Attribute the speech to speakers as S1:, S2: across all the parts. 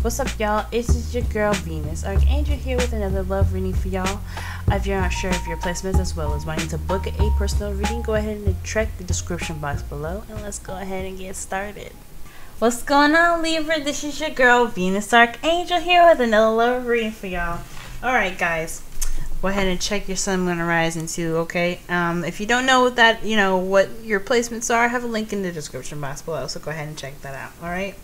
S1: What's up, y'all? It's your girl Venus, Archangel, here with another love reading for y'all. If you're not sure of your placements as well as wanting to book a personal reading, go ahead and check the description box below, and let's go ahead and get started. What's going on, Libra? This is your girl Venus, Archangel, here with another love reading for y'all. Alright, guys, go ahead and check your sun, moon, and rising too, okay? If you don't know what that, what your placements are, I have a link in the description box below, so go ahead and check that out, alright?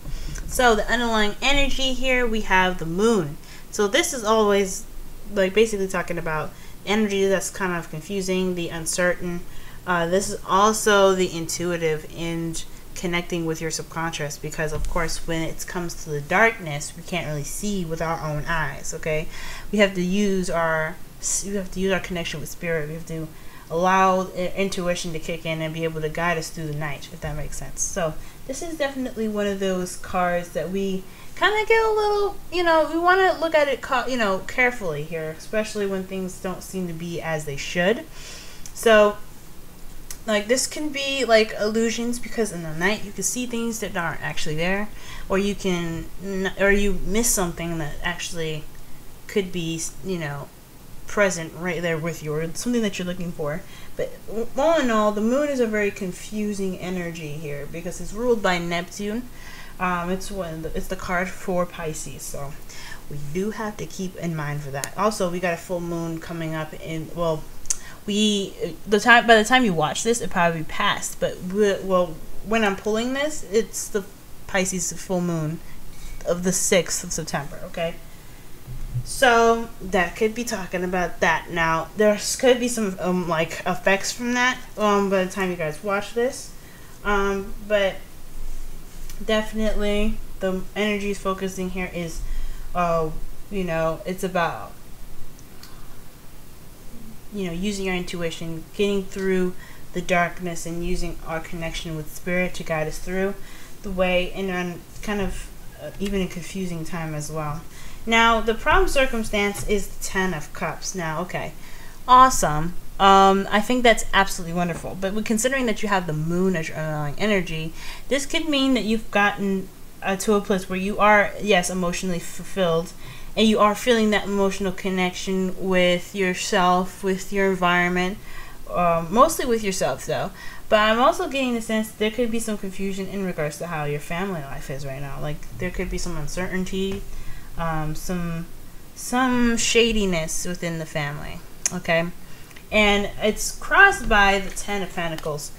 S1: So the underlying energy here, we have the moon. So this is always like basically talking about energy that's kind of confusing, the uncertain. This is also the intuitive and connecting with your subconscious, because of course when it comes to the darkness, we can't really see with our own eyes, okay? We have to use our connection with spirit. We have to allow intuition to kick in and be able to guide us through the night, if that makes sense. So this is definitely one of those cards that we kind of get a little, we want to look at it, carefully here, especially when things don't seem to be as they should. So, like, this can be like illusions, because in the night you can see things that aren't actually there, or you miss something that actually could be, present right there with you, or something that you're looking for. But all in all, the moon is a very confusing energy here because it's ruled by Neptune. It's the card for Pisces, so we do have to keep in mind for that. Also, we got a full moon coming up in, by the time you watch this, it probably passed, but when I'm pulling this, it's the Pisces full moon of the 6th of September, okay? So that could be talking about that. Now there could be some like effects from that by the time you guys watch this, but definitely the energy is focusing here is it's about using your intuition, getting through the darkness, and using our connection with spirit to guide us through the way, and on kind of even a confusing time as well. Now, the problem circumstance is the 10 of Cups. Now, okay, awesome. I think that's absolutely wonderful. But considering that you have the moon as your underlying energy, this could mean that you've gotten to a place where you are, yes, emotionally fulfilled, and you are feeling that emotional connection with yourself, with your environment, mostly with yourself, though. But I'm also getting the sense there could be some confusion in regards to how your family life is right now. Like, there could be some uncertainty, some shadiness within the family, okay? And it's crossed by the 10 of Pentacles,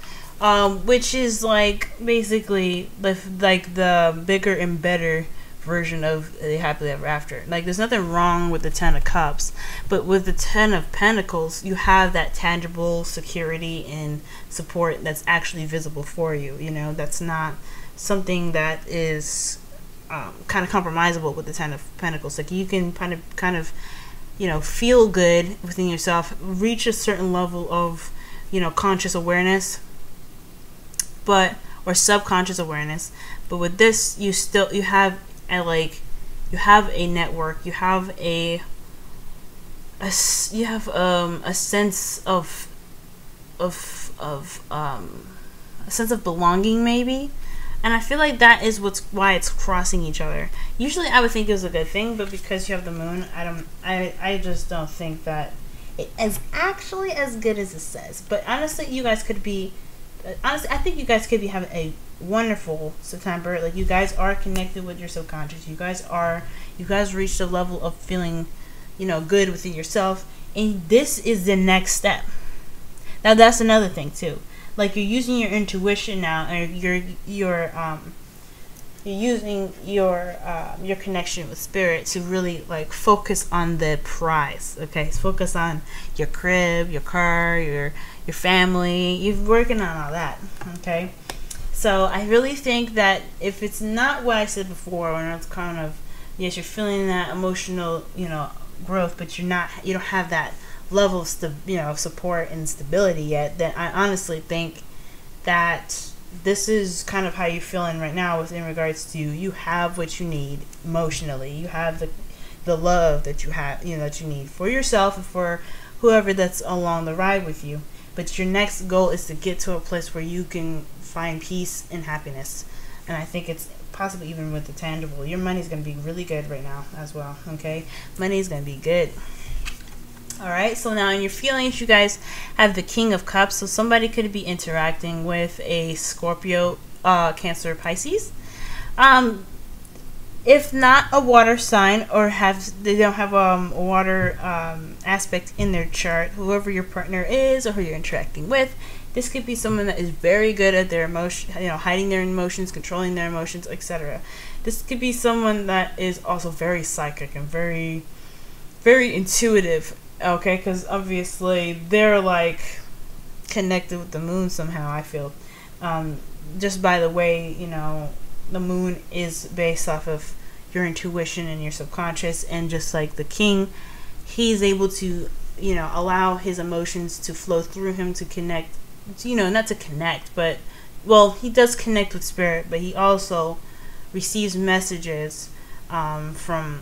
S1: which is like basically like the bigger and better version of the happily ever after. Like, there's nothing wrong with the 10 of Cups, but with the 10 of Pentacles, you have that tangible security and support that's actually visible for you. That's not something that is kind of compromisable with the 10 of Pentacles. Like, you can kind of feel good within yourself, reach a certain level of conscious awareness, or subconscious awareness. But with this, you have a network, you have a sense of a sense of belonging, maybe. And I feel like that is why it's crossing each other. Usually I would think it was a good thing, but because you have the moon, I just don't think that it is actually as good as it says. But honestly, you guys could be, I think you guys could be having a wonderful September. Like, you guys are connected with your subconscious. You guys reached a level of feeling, good within yourself. And this is the next step. Now, that's another thing too. Like, you're using your intuition now, and you're using your connection with spirit to really like focus on the prize. Okay, focus on your crib, your car, your family. You're working on all that. Okay, so I really think that if it's not what I said before, when it's kind of, yes, you're feeling that emotional growth, but you don't have that level of support and stability yet, then I honestly think that this is kind of how you're feeling right now, in regards to you have what you need emotionally. You have the love that you have, that you need for yourself and for whoever that's along the ride with you. But your next goal is to get to a place where you can find peace and happiness. And I think it's possibly even with the tangible. Your money's going to be really good right now as well, okay? Money's going to be good. All right, so now in your feelings, you guys have the King of Cups. So somebody could be interacting with a Scorpio, Cancer, Pisces. If not a water sign, or they don't have a water aspect in their chart, whoever your partner is or who you're interacting with, this could be someone that is very good at their emotion, hiding their emotions, controlling their emotions, etc. This could be someone that is also very psychic and very, very intuitive. Okay, because obviously they're like connected with the moon somehow. I feel, just by the way, the moon is based off of your intuition and your subconscious, and just like the king, he's able to, allow his emotions to flow through him to connect, not to connect, but, well, he does connect with spirit, but he also receives messages from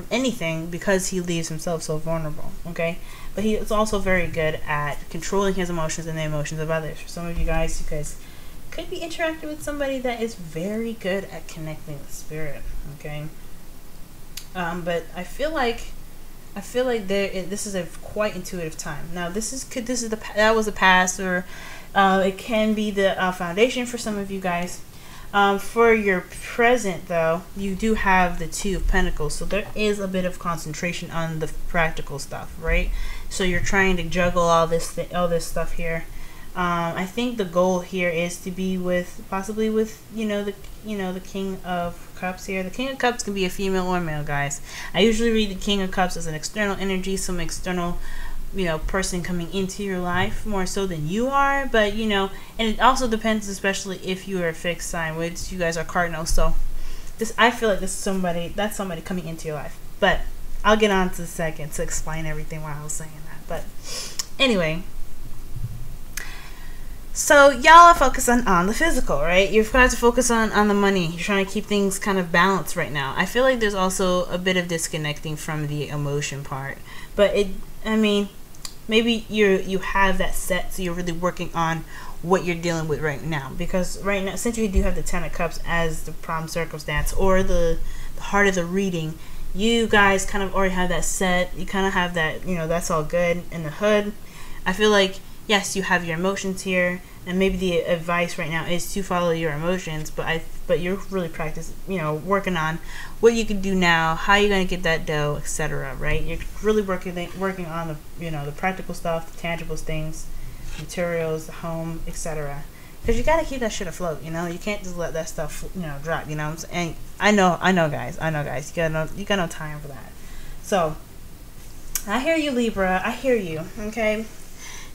S1: anything, because he leaves himself so vulnerable, okay? But he is also very good at controlling his emotions and the emotions of others. For some of you guys could be interacting with somebody that is very good at connecting with spirit, okay? But I feel like this is a quite intuitive time. Now that was the past, or it can be the foundation for some of you guys. For your present, though, you do have the Two of Pentacles, so there is a bit of concentration on the practical stuff, right? So you're trying to juggle all this stuff here. I think the goal here is to be possibly with the King of Cups here. The King of Cups can be a female or male, guys. I usually read the King of Cups as an external energy, some external person coming into your life more so than you are, but and it also depends, especially if you are a fixed sign, which you guys are cardinals. So I feel like that's somebody coming into your life, but I'll get on to the second to explain everything while I was saying that. But anyway, so y'all are focusing on the physical, right? You've got to focus on the money. You're trying to keep things kind of balanced right now. I feel like there's also a bit of disconnecting from the emotion part, but maybe you have that set, so you're really working on what you're dealing with right now. Because right now, since you do have the Ten of Cups as the problem circumstance, or the heart of the reading, you guys kind of already have that set. You kind of have that, that's all good in the hood. I feel like, yes, you have your emotions here, and maybe the advice right now is to follow your emotions, but you're really working on what you can do now, how you're going to get that dough, etc., right? You're really working on the practical stuff, the tangible things, materials, the home, etc. Because you got to keep that shit afloat, you can't just let that stuff drop, and I know guys, you got no time for that. So I hear you, Libra, I hear you. Okay,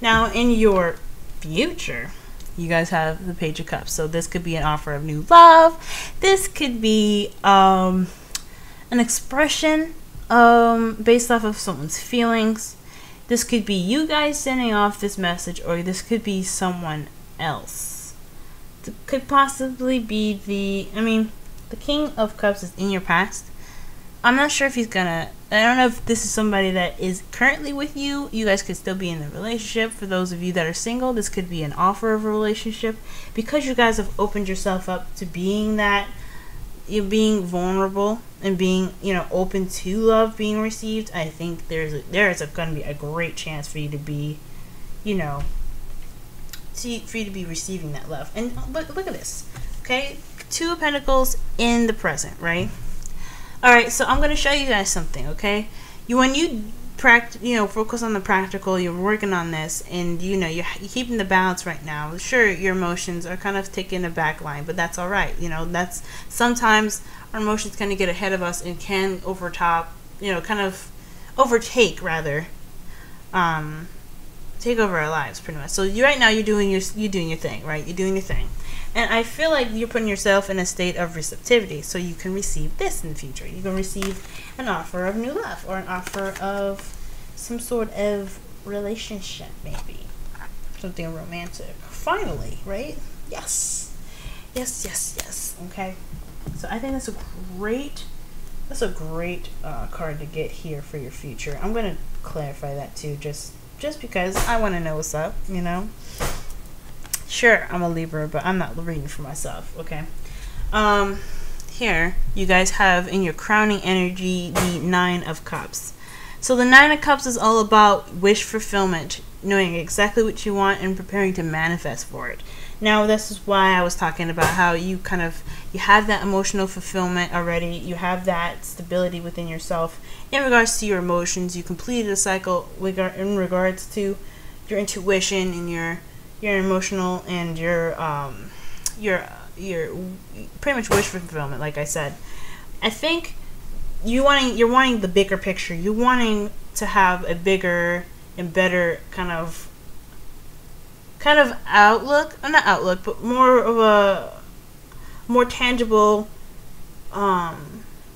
S1: now in your future, you guys have the Page of Cups. So this could be an offer of new love. This could be an expression based off of someone's feelings. This could be you guys sending off this message, or this could be someone else. It could possibly be the King of Cups is in your past. I'm not sure if he's gonna, I don't know if this is somebody that is currently with you. You guys could still be in a relationship. For those of you that are single, this could be an offer of a relationship, because you guys have opened yourself up to being that, you're being vulnerable and being, open to love being received. I think there is going to be a great chance for you to be, for you to be receiving that love. And look at this, okay? Two of Pentacles in the present, right? Alright, so I'm going to show you guys something, okay? When you focus on the practical, you're working on this, and you're keeping the balance right now. Sure, your emotions are kind of taking a back line, but that's alright. That's sometimes our emotions kind of get ahead of us and can take over our lives pretty much. So right now you're doing your thing, right? You're doing your thing. And I feel like you're putting yourself in a state of receptivity, so you can receive this in the future. You can receive an offer of new love, or an offer of some sort of relationship, maybe. Something romantic. Finally, right? Yes. Yes. Okay. So I think that's a great card to get here for your future. I'm going to clarify that too, just because I want to know what's up, Sure, I'm a Libra, but I'm not reading for myself, okay? Here you guys have in your crowning energy the Nine of Cups. So the Nine of Cups is all about wish fulfillment, knowing exactly what you want and preparing to manifest for it. Now this is why I was talking about how you have that emotional fulfillment already. You have that stability within yourself in regards to your emotions. You completed a cycle in regards to your intuition and your emotional and your pretty much wish fulfillment. Like I said, I think you're wanting the bigger picture. You're wanting to have a bigger and better kind of outlook, not outlook, but more of a more tangible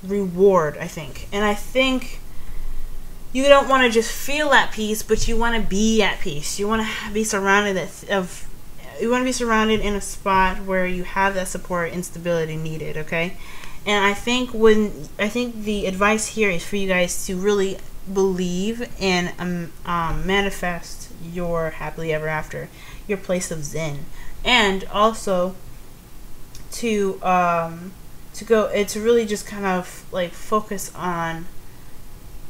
S1: reward, I think. And I think you don't want to just feel at peace, but you want to be at peace. You want to be surrounded you want to be surrounded in a spot where you have that support and stability needed, okay? And I think the advice here is for you guys to really believe and manifest your happily ever after, your place of zen, and also to really just kind of like focus on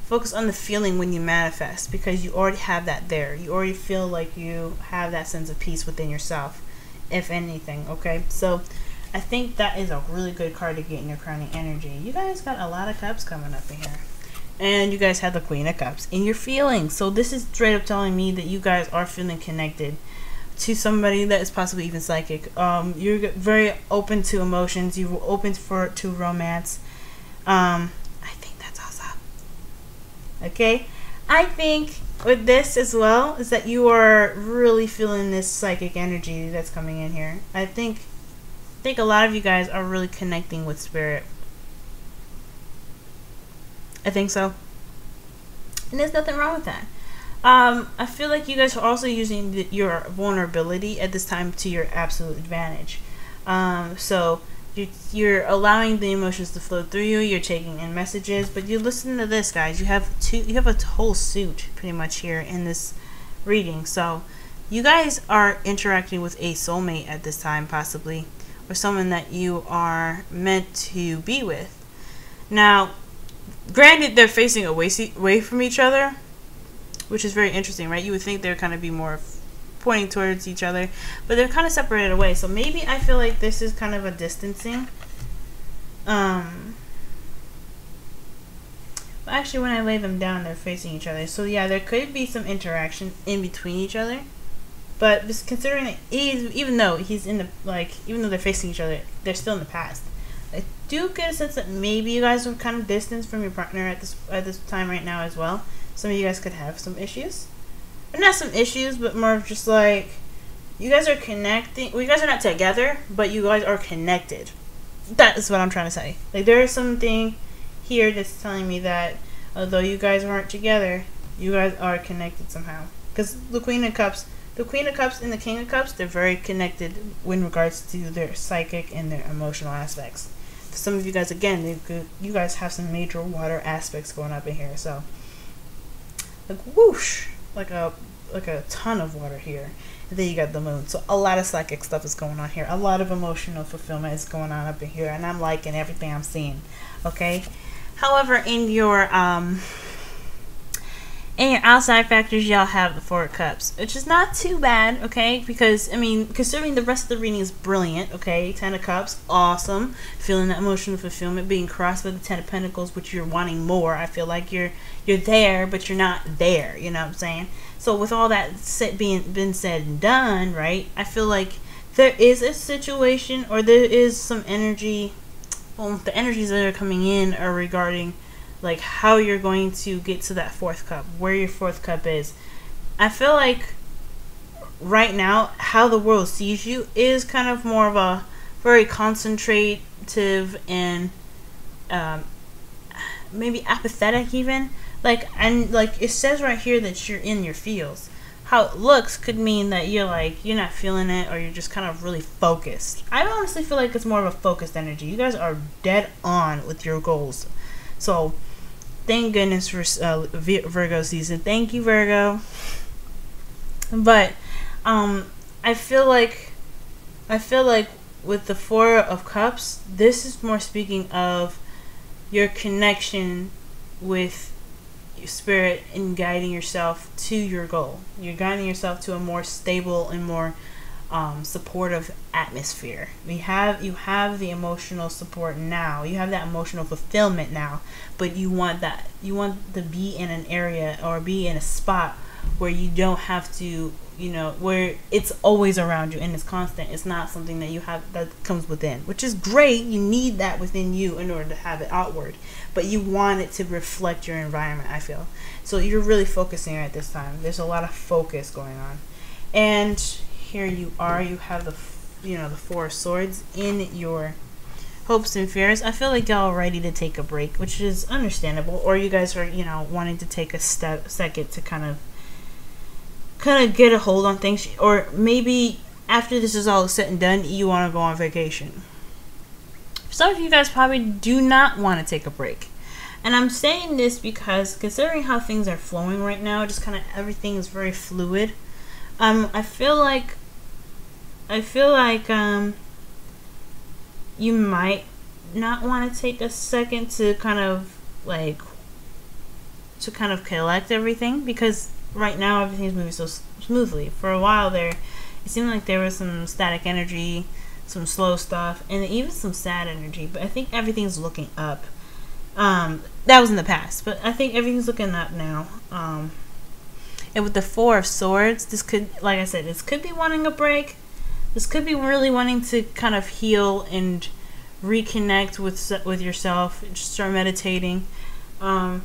S1: the feeling when you manifest, because you already have that there. You already feel like you have that sense of peace within yourself, if anything, okay? So I think that is a really good card to get in your crowning energy. You guys got a lot of cups coming up in here. And you guys have the Queen of Cups in your feelings. So this is straight up telling me that you guys are feeling connected to somebody that is possibly even psychic. You're very open to emotions. You're open to romance. I think that's awesome. Okay? I think with this as well is that you are really feeling this psychic energy that's coming in here. I think a lot of you guys are really connecting with spirit. I think so. And there's nothing wrong with that. I feel like you guys are also using your vulnerability at this time to your absolute advantage. So you're allowing the emotions to flow through you. You're taking in messages, but you listen to this, guys. You have a whole suit pretty much here in this reading. So you guys are interacting with a soulmate at this time, possibly, or someone that you are meant to be with. Now, granted, they're facing away from each other, which is very interesting, right? You would think they'd kind of be more pointing towards each other, but they're kind of separated away. So maybe I feel like this is kind of a distancing. Well, actually, when I lay them down, they're facing each other. So yeah, there could be some interaction in between each other. But just considering that even though they're facing each other, they're still in the past. I do get a sense that maybe you guys are kind of distanced from your partner at this time right now as well. Some of you guys could have some issues. Or not some issues, but more of just like, you guys are connecting. Well, you guys are not together, but you guys are connected. That is what I'm trying to say. Like, there is something here that's telling me that although you guys aren't together, you guys are connected somehow. Because the Queen of Cups and the King of Cups, they're very connected in regards to their psychic and their emotional aspects. For some of you guys, again, you guys have some major water aspects going up in here. So, like whoosh, like a ton of water here. And then you got the moon. So a lot of psychic stuff is going on here. A lot of emotional fulfillment is going on up in here, and I'm liking everything I'm seeing. Okay. However, in your outside factors, y'all have the Four of Cups, which is not too bad, okay? Because, I mean, considering the rest of the reading is brilliant, okay? Ten of Cups, awesome. Feeling that emotional fulfillment, being crossed by the Ten of Pentacles, which you're wanting more. I feel like you're there, but you're not there, you know what I'm saying? So with all that been said and done, right, I feel like there is a situation, or there is some energy. Well, the energies that are coming in are regarding like how you're going to get to that fourth cup, where your fourth cup is. I feel like right now how the world sees you is kind of more of a very concentrative and maybe apathetic even. Like, and like it says right here that you're in your feels. How it looks could mean that you're not feeling it, or you're just kind of really focused. I honestly feel like it's more of a focused energy. You guys are dead on with your goals. So thank goodness for Virgo season. Thank you, Virgo. But I feel like with the Four of Cups, this is more speaking of your connection with your spirit and guiding yourself to your goal. You're guiding yourself to a more stable and more supportive atmosphere. You have the emotional support now. You have that emotional fulfillment now, but you want to be in an area or be in a spot where you don't have to, where it's always around you and it's constant. It's not something that you have that comes within, which is great. You need that within you in order to have it outward, but you want it to reflect your environment, I feel. So you're really focusing at this time. There's a lot of focus going on. And here you are, you have the Four of Swords in your hopes and fears. I feel like y'all are ready to take a break, which is understandable, or you guys are, wanting to take a second to kind of get a hold on things, or maybe after this is all said and done, you want to go on vacation. Some of you guys probably do not want to take a break. And I'm saying this because considering how things are flowing right now, just kind of everything is very fluid. I feel like you might not want to take a second to kind of collect everything, because right now everything's moving so smoothly. For a while there, it seemed like there was some static energy, some slow stuff, and even some sad energy, but I think everything's looking up. That was in the past, but I think everything's looking up now. And with the Four of Swords, this could, like I said, this could be wanting a break. This could be really wanting to kind of heal and reconnect with yourself, just start meditating. But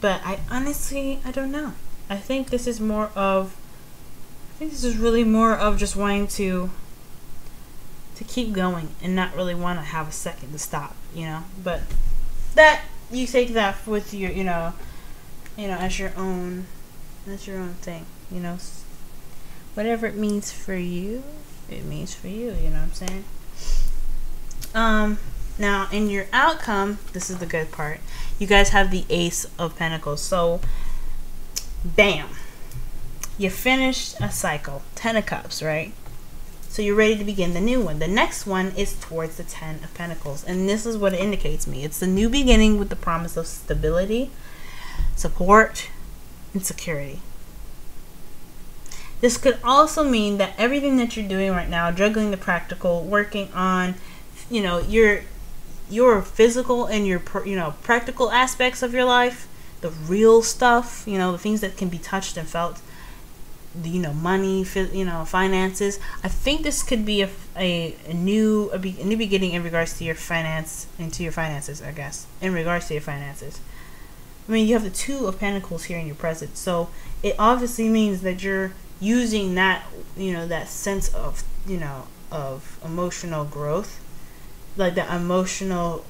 S1: I don't know. I think this is really more of just wanting to keep going and not really want to have a second to stop, But that, you take that with your, as your own thing, whatever it means for you, it means for you, you know what I'm saying? Now in your outcome, this is the good part. You guys have the Ace of Pentacles. So bam, you finished a cycle, 10 of Cups, right? So you're ready to begin the new one. The next one is towards the 10 of Pentacles, and this is what it indicates me. It's the new beginning with the promise of stability, support, and security. This could also mean that everything that you're doing right now, juggling the practical, working on, your physical and your practical aspects of your life, the real stuff, the things that can be touched and felt, money, finances. I think this could be a new beginning in regards to your finance and to your finances, I guess, in regards to your finances. I mean, you have the Two of Pentacles here in your present, so it obviously means that you're using that, that sense of, of emotional growth, like that emotional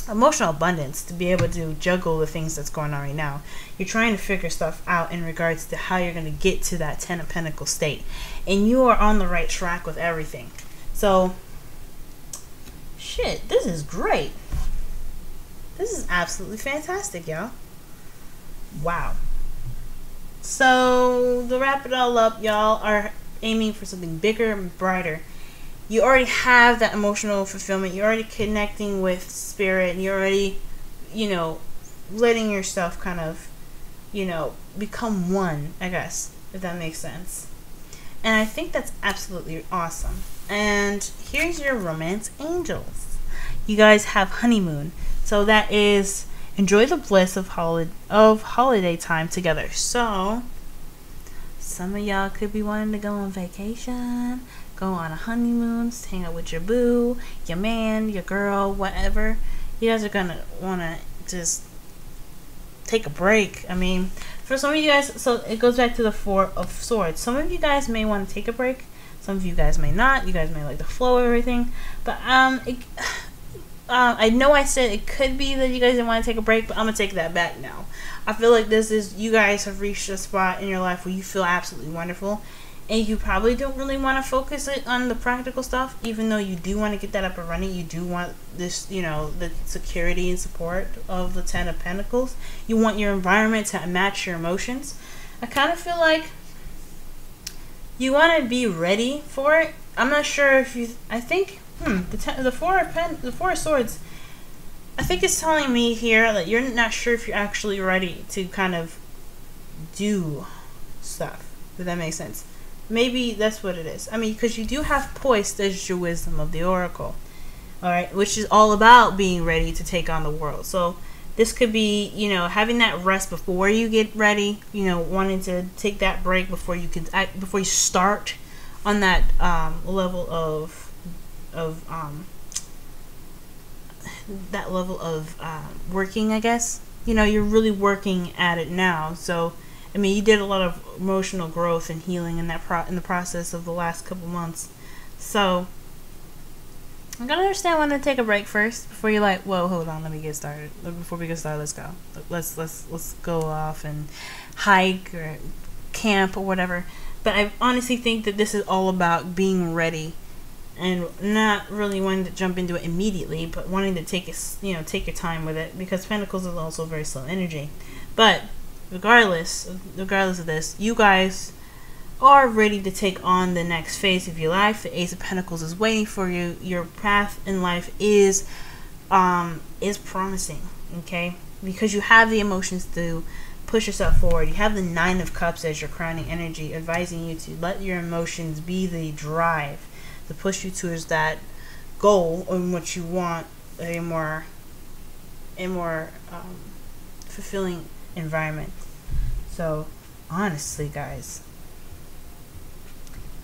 S1: abundance, to be able to juggle the things that's going on right now. You're trying to figure stuff out in regards to how you're going to get to that 10 of Pentacles state, and you are on the right track with everything. So shit, this is great. This is absolutely fantastic, y'all. Wow. So to wrap it all up, y'all are aiming for something bigger and brighter. You already have that emotional fulfillment. You're already connecting with spirit. And you're already, letting yourself kind of, become one, I guess, if that makes sense. And I think that's absolutely awesome. And here's your romance angels. You guys have honeymoon. So that is enjoy the bliss of holiday time together. So some of y'all could be wanting to go on vacation, go on a honeymoon, hang out with your boo, your man, your girl, whatever. You guys are gonna wanna just take a break. I mean, for some of you guys, so it goes back to the Four of Swords. Some of you guys may want to take a break. Some of you guys may not. You guys may like the flow of everything. But I know I said it could be that you guys didn't want to take a break, but I'm going to take that back now. I feel like you guys have reached a spot in your life where you feel absolutely wonderful, and you probably don't really want to focus it on the practical stuff, even though you do want to get that up and running. You do want this, the security and support of the 10 of Pentacles. You want your environment to match your emotions. I kind of feel like you want to be ready for it. I'm not sure if you. I think the four of swords. I think it's telling me here that you're not sure if you're actually ready to kind of do stuff. If that makes sense. Maybe that's what it is. I mean, because you do have poised as your wisdom of the oracle, all right, which is all about being ready to take on the world. So this could be, you know, having that rest before you get ready. You know, wanting to take that break before you can before you start on that level of working, I guess. You know, you're really working at it now. So, I mean, you did a lot of emotional growth and healing in that in the process of the last couple months. So, I'm gonna understand when to take a break first before you're like, whoa, hold on, let me get started. Before we get started, let's go. Let's go off and hike or camp or whatever. But I honestly think that this is all about being ready and not really wanting to jump into it immediately, but wanting to take your time with it, because Pentacles is also very slow energy. But regardless of this, you guys are ready to take on the next phase of your life. The Ace of Pentacles is waiting for you. Your path in life is promising, okay? Because you have the emotions to push yourself forward. You have the Nine of Cups as your crowning energy, advising you to let your emotions be the drive to push you towards that goal in what you want, a more fulfilling environment. So honestly, guys,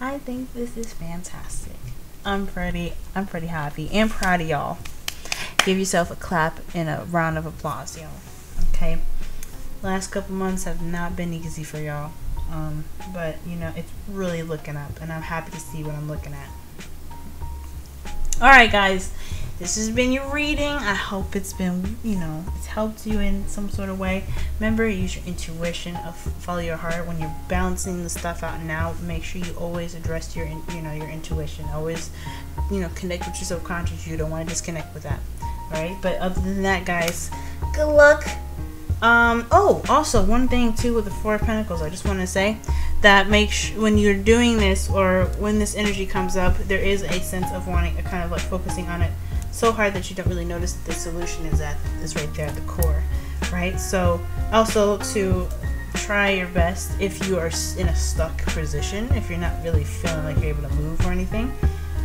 S1: I think this is fantastic. I'm pretty happy and proud of y'all. Give yourself a clap and a round of applause, y'all. Okay. Last couple months have not been easy for y'all. But you know, it's really looking up, and I'm happy to see what I'm looking at. Alright, guys, this has been your reading. I hope it's been, you know, it's helped you in some sort of way. Remember, use your intuition, follow your heart. When you're balancing the stuff out now, make sure you always address your intuition. Always, connect with your subconscious. You don't want to disconnect with that. Alright, but other than that, guys, good luck. Also one thing too with the Four of Pentacles, I just want to say that when you're doing this, or when this energy comes up, there is a sense of wanting, kind of like focusing on it so hard that you don't really notice the solution is right there at the core, right? So also to try your best, if you are in a stuck position, if you're not really feeling like you're able to move or anything,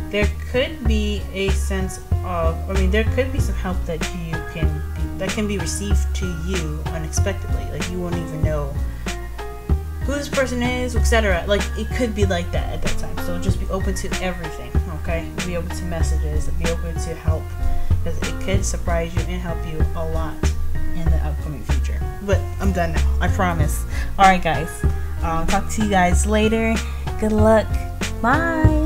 S1: there could be a sense of, there could be some help that can be received to you unexpectedly. Like, you won't even know who this person is, etc. Like, it could be like that at that time. So just be open to everything, okay? Be open to messages, be open to help, because it could surprise you and help you a lot in the upcoming future. But I'm done now, I promise. Alright, guys. Talk to you guys later. Good luck. Bye.